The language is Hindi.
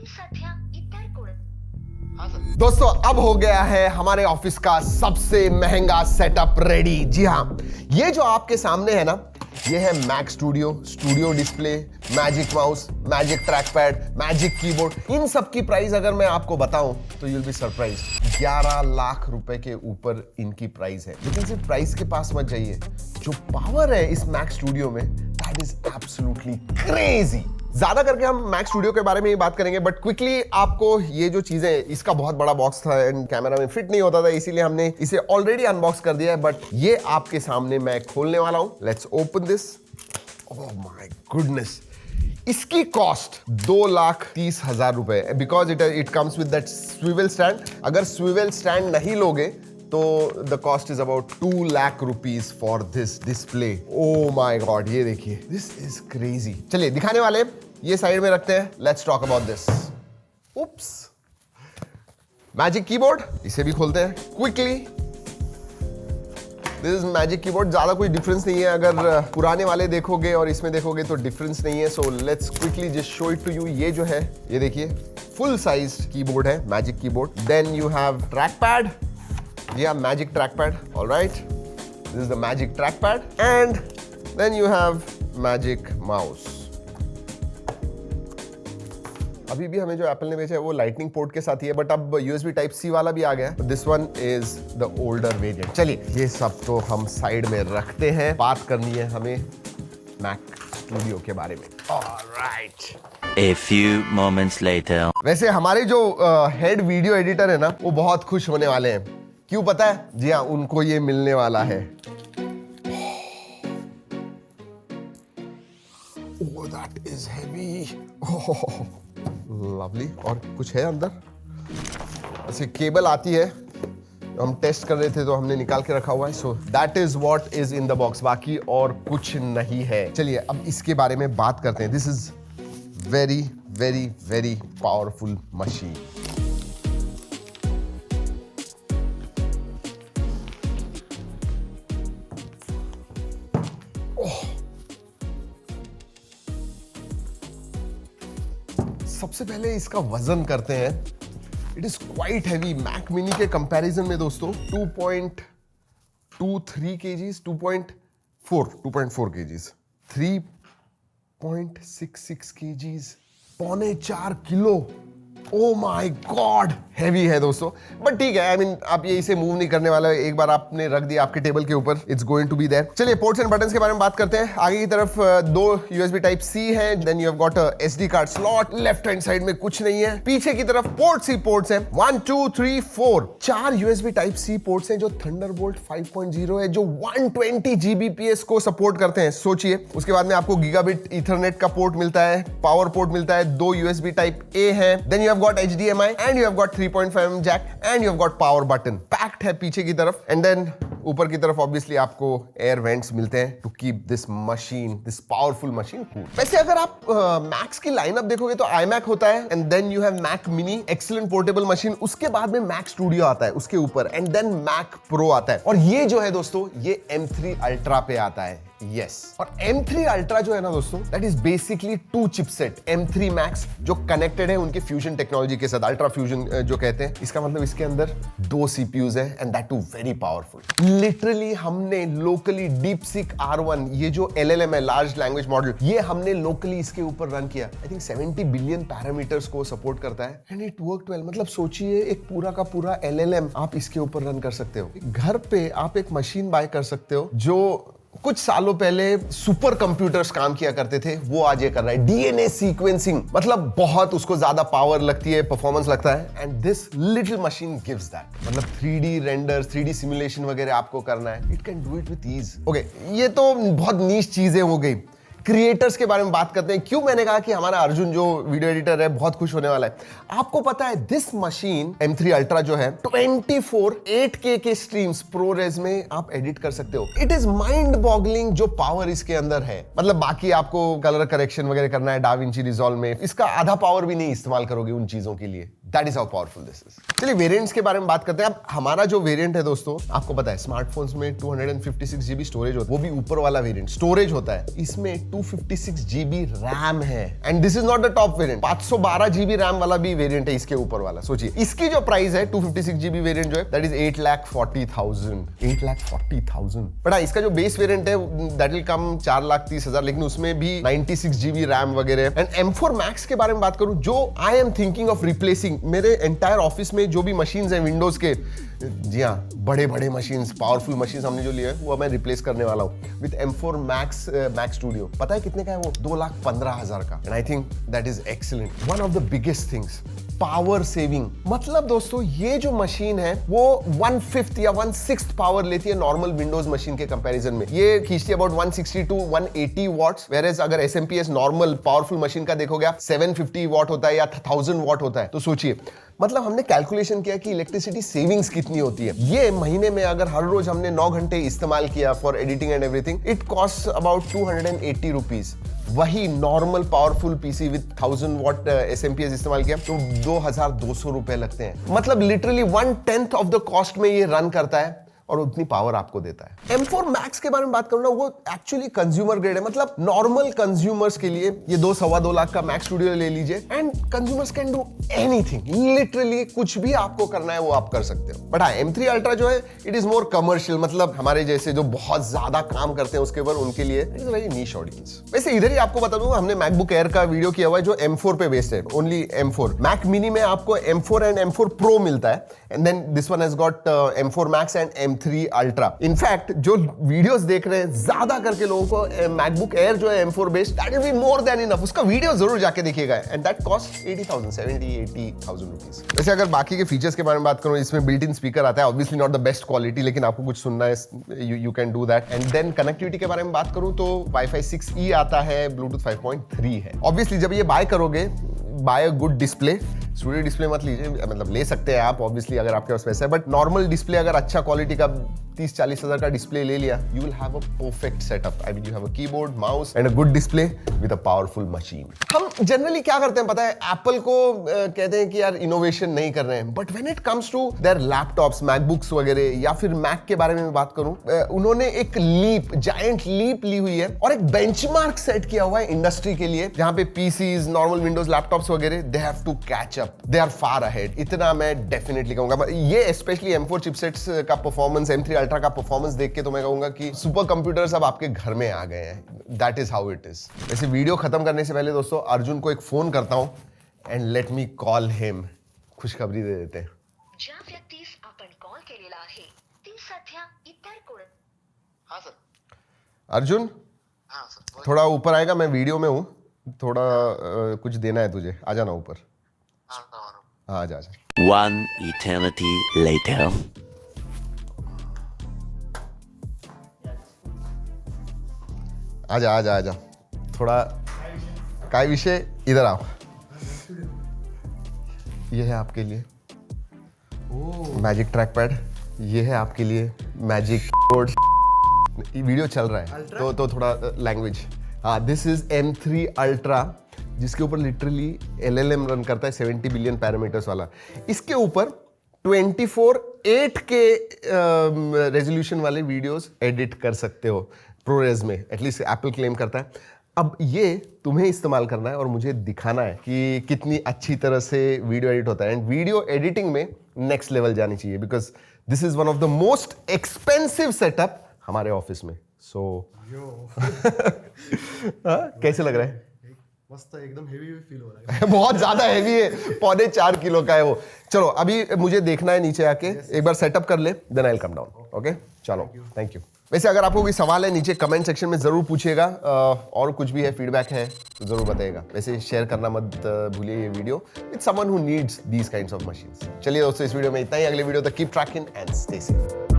सध्या इतर कोण दोस्तों अब हो गया है हमारे ऑफिस का सबसे महंगा सेटअप रेडी। जी हाँ, ये जो आपके सामने है ना, ये है Mac Studio display, magic mouse, magic trackpad, magic keyboard. इन सब की प्राइस अगर मैं आपको बताऊं तो यूल बी सरप्राइज। 11 लाख रुपए के ऊपर इनकी प्राइस है। लेकिन सिर्फ प्राइस के पास मत जाइए, जो पावर है इस मैक स्टूडियो में, दैट इज एब्सोल्युटली क्रेजी। ज्यादा करके हम मैक स्टूडियो के बारे में ही बात करेंगे, बट क्विकली आपको ये जो चीजें, इसका बहुत बड़ा बॉक्स था एंड कैमरा में फिट नहीं होता था, इसीलिए हमने इसे ऑलरेडी अनबॉक्स कर दिया है। बट ये आपके सामने मैं खोलने वाला हूं। Let's open this. Oh my goodness, इसकी कॉस्ट 2,30,000 रुपए, because it comes with that swivel stand. अगर स्विवेल स्टैंड नहीं लोगे तो the cost is about 2 lakh rupees for this display. O my God, ये देखिए, दिस इज क्रेजी। चलिए दिखाने वाले, ये साइड में रखते हैं। Let's talk about this. Oops, magic keyboard, इसे भी खोलते हैं quickly. This is magic keyboard. ज्यादा कोई डिफरेंस नहीं है, अगर पुराने वाले देखोगे और इसमें देखोगे तो डिफरेंस नहीं है। So let's quickly just show it to you. ये जो है, ये देखिए, फुल साइज कीबोर्ड है, magic keyboard. Then you have trackpad. Yeah, magic trackpad. All right, this is the magic trackpad, and then you have magic mouse. अभी भी हमें जो एप्पल ने बेचा है वो लाइटनिंग पोर्ट के साथ ही है, बट अब USB टाइप C वाला भी आ गया है। This one is the older variant. चलिए ये सब तो हम साइड में रखते हैं, बात करनी है हमें मैक स्टूडियो के बारे में। Alright, A few moments later. वैसे हमारे जो हेड वीडियो एडिटर है ना, वो बहुत खुश होने वाले हैं। क्यों पता है? जी हाँ, उनको ये मिलने वाला है। Oh, that is heavy. Oh, lovely. और कुछ है अंदर? ऐसे केबल आती है, हम टेस्ट कर रहे थे तो हमने निकाल के रखा हुआ है। So that is what is in the box, बाकी और कुछ नहीं है। चलिए अब इसके बारे में बात करते हैं। This is very very very powerful machine. सबसे पहले इसका वजन करते हैं। It is quite heavy. Mac mini के कंपैरिजन में दोस्तों 2.23 kgs, 2.4 kgs, 3.66 kgs, 3.25 kilo. Oh my God, heavy है दोस्तों। बट ठीक है, आई मीन आप ये इसे मूव नहीं करने वाला है। एक बार आपने रख दिया आपके टेबल के ऊपर, it's going to be there. चलिए पोर्ट्स एंड बटन्स के बारे में बात करते हैं। आगे की तरफ 2 USB टाइप C है, then you have got a SD card slot. Left hand side में कुछ नहीं है। पीछे की तरफ पोर्ट्स ही पोर्ट्स हैं, 1 2 3 4 4 USB टाइप C पोर्ट्स हैं जो थंडरबोल्ट 5.0 है, जो 120 Gbps को सपोर्ट करते हैं। सोचिए, उसके बाद में आपको गीगाबिट ईथरनेट का पोर्ट मिलता है, पावर पोर्ट मिलता है, 2 USB टाइप A है, then you have got HDMI and you have got 3.5mm jack and you have got power button. Packed है पीछे की तरफ, and then ऊपर की तरफ ऑब्वियसली आपको एयर वेंट्स मिलते हैं to keep this machine, this powerful machine cool. वैसे अगर आप मैक्स की लाइनअप देखोगे तो iMac होता है, and then you have Mac mini, excellent portable machine. उसके बाद में मैक स्टूडियो आता है उसके ऊपर, एंड देन मैक प्रो आता है। और ये जो है दोस्तों, ये M3 अल्ट्रा पे आता है। यस, और M3 अल्ट्रा जो है ना दोस्तों, that is basically 2 chipset M3 Max जो कनेक्टेड है उनके फ्यूजन टेक्नोलॉजी के साथ, अल्ट्रा फ्यूजन जो कहते हैं। इसका मतलब इसके अंदर 2 CPUs है, and that too very powerful. Literally हमने लोकली DeepSeek R1, ये जो LLM है, लार्ज लैंग्वेज मॉडल, ये हमने लोकली इसके ऊपर रन किया। आई थिंक 70 बिलियन पैरामीटर्स को सपोर्ट करता है, एंड इट वर्कड वेल। मतलब सोचिए, एक पूरा का पूरा LLM आप इसके ऊपर रन कर सकते हो। घर पे आप एक मशीन बाय कर सकते हो जो कुछ सालों पहले सुपर कंप्यूटर्स काम किया करते थे, वो आज ये कर रहा है। DNA सीक्वेंसिंग, मतलब बहुत उसको ज्यादा पावर लगती है, परफॉर्मेंस लगता है, and this little machine gives that. मतलब 3D रेंडर, 3D सिमुलेशन वगैरह आपको करना है, it can do it with ease. Okay, ये तो बहुत नीश चीजें हो गई। क्रिएटर्स के बारे में बात करते हैं। क्यों मैंने कहा कि हमारा अर्जुन जो वीडियो एडिटर है बहुत खुश होने वाला है। आपको पता है दिस मशीन M3 अल्ट्रा जो है 24 8K के स्ट्रीम्स प्रो रेज में आप एडिट कर सकते हो। इट इज माइंड बॉगलिंग जो पावर इसके अंदर है। मतलब बाकी आपको कलर करेक्शन वगैरह करना है डाविंची रिजॉल्व में, इसका आधा पावर भी नहीं इस्तेमाल करोगे उन चीजों के लिए। That is how powerful this is. चलिए वेरिएंट्स के बारे में बात करते हैं। अब हमारा जो वेरिएंट है दोस्तों, आपको पता है स्मार्टफोन्स में 256 GB स्टोरेज होता है, वो भी ऊपर वाला वेरिएंट स्टोरेज होता है। इसमें 256 GB रैम है and this is not the top variant. 512 GB RAM वाला भी वेरिएंट है इसके ऊपर वाला। सोचिए इसकी जो प्राइस है 256 GB वेरिएंट जो है दैट इज 8,40,000। 8,40,000। बट हाँ, इसका जो बेस वेरिएंट है दैट विल कम 4,30,000, लेकिन उसमें भी 96 GB रैम वगैरह। एंड M4 Max के बारे में बात करूं, जो I am thinking of replacing मेरे एंटायर ऑफिस में जो भी मशीन्स हैं विंडोज के, जी हाँ, बड़े बड़े मशीन्स, पावरफुल मशीन्स हमने जो लिए हैं वो मैं रिप्लेस करने वाला हूँ with M4 Max Mac Studio। पता है कितने का है वो? 2,15,000 का। And I think that is excellent. One of the biggest things, power saving. मतलब दोस्तों ये जो मशीन है वो 1/5 या 1/6 पावर लेती है नॉर्मल विंडोज मशीन के कंपैरिजन में। ये खींचती है अबाउट 160 to 180 वॉट्स, वेयरएज अगर SMPS नॉर्मल पावरफुल मशीन का देखोगे आप 750 वॉट होता है या 1000 वॉट होता है। तो सोचिए, मतलब हमने कैलकुलेशन किया कि इलेक्ट्रिसिटी सेविंग्स कितनी होती है। ये महीने में अगर हर रोज हमने 9 घंटे इस्तेमाल किया for editing and everything, it cost about 280 rupees. वही normal powerful PC with 1000 watt SMPS इस्तेमाल किया तो 2,200 रुपए लगते हैं। मतलब लिटरली 1/10 ऑफ द कॉस्ट में ये रन करता है और उतनी पावर आपको देता है। M4 Max के बारे में बात करूं ना, वो एक्चुअली कंज्यूमर ग्रेड है। मतलब नॉर्मल कंज्यूमर्स के लिए ये 2-2.25 लाख का Mac Studio ले लीजिए and consumers can do anything. Literally कुछ भी आपको करना है वो आप कर सकते हो। बट हाँ, M3 Ultra जो है इट इज मोर कमर्शियल, मतलब हमारे जैसे जो बहुत ज्यादा काम करते हैं उसके ऊपर, उनके लिए it is very niche audience. वैसे इधर ही आपको बता दूं, हमने MacBook Air का वीडियो किया हुआ है जो M4 पे बेस्ड है, ओनली M4। Mac Mini में आपको M4 एंड M4 Pro मिलता है and then this one has got M4 Max and M3 Ultra। In fact जो वीडियोस देख रहे हैं ज्यादा करके लोगों को MacBook Air जो है M4 based, that will be more than enough. उसका वीडियो जरूर जाके देखिएगा एंड दैट कॉस्ट 80,000 रुपीज। वैसे अगर बाकी के फीचर्स के बारे में बात करूं, इसमें बिल्ट इन स्पीकर आता है, obviously not the best quality, लेकिन आपको कुछ सुनना है you can do that. And then connectivity के बारे में बात करूं तो Wi-Fi 6E आता है, Bluetooth 5.3 है। ऑब्वियसली जब ये बाय करोगे, buy a good display. Studio display मत लीजिए, मतलब ले सकते हैं आप ऑब्वियसली अगर आपके पास पैसा है, बट नॉर्मल डिस्प्ले अगर अच्छा क्वालिटी का 30-40 हजार का डिस्प्ले ले लिया, you will have a perfect setup. I mean you have a keyboard, mouse and a good display with a powerful machine. हम जनरली क्या करते हैं पता है, एप्पल को कहते हैं कि यार इनोवेशन नहीं कर रहे हैं, but when it comes to their laptops, MacBooks वगैरह या फिर मैक के बारे में बात करूं, उन्होंने एक लीप, जायंट लीप ली हुई है और एक बेंचमार्क सेट किया हुआ है इंडस्ट्री के लिए, जहां पे पीसीज, नॉर्मल विंडोज लैपटॉप्स वगैरह they have to catch up, they are far ahead. इतना मैं डेफिनेटली कहूंगा। ये स्पेशली M4 चिपसेट्स का परफॉर्मेंस, M3 Ultra का परफॉर्मेंस देख के तो मैं कहूंगा कि सुपर कंप्यूटर्स अब आपके घर में आ गए हैं। That is how it is. वैसे वीडियो खत्म करने से पहले दोस्तों अर्जुन को एक फोन करता हूं and let me call him. खुशखबरी दे देते हैं। ज्या व्यक्तीस आपण कॉल केलेला आहे ती सध्या इतर कोण। हाँ सर। अर्जुन, हाँ सर। थोड़ा ऊपर आएगा, मैं वीडियो में हूँ, थोड़ा कुछ देना है तुझे, आ जाना ऊपर। हाँ, आजा आजा। One eternity later. आजा आजा आजा, थोड़ा काय विषय, इधर आओ। ये है आपके लिए मैजिक ट्रैक पैड, ये है आपके लिए मैजिक बोर्ड। वीडियो चल रहा है तो थोड़ा लैंग्वेज। हाँ, दिस इज M3 Ultra, जिसके ऊपर लिटरली LLM रन करता है 70 बिलियन पैरामीटर्स वाला। इसके ऊपर 24:8K रेजोल्यूशन वाले वीडियोस एडिट कर सकते हो प्रोरेज में, एटलीस्ट एप्पल क्लेम करता है। अब ये तुम्हें इस्तेमाल करना है और मुझे दिखाना है कि कितनी अच्छी तरह से वीडियो एडिट होता है। एंड वीडियो एडिटिंग में नेक्स्ट लेवल जानी चाहिए, because this is one of the most expensive setup हमारे ऑफिस में। सो कैसे लग रहा है? मस्त, एकदम हेवी फील हो रहा है। बहुत ज्यादा हेवी है, 4.5 किलो का है वो। चलो अभी मुझे देखना है नीचे आके, एक बार सेटअप कर ले, then I will come down. Okay, चलो, थैंक यू। वैसे अगर आपको कोई सवाल है नीचे कमेंट सेक्शन में जरूर पूछिएगा, और कुछ भी है फीडबैक है तो जरूर बताइएगा। वैसे शेयर करना मत भूलिए ये video with someone who needs these kinds of machines. चलिए दोस्तों, इस वीडियो में इतना ही। अगले वीडियो तक keep trekking and stay safe.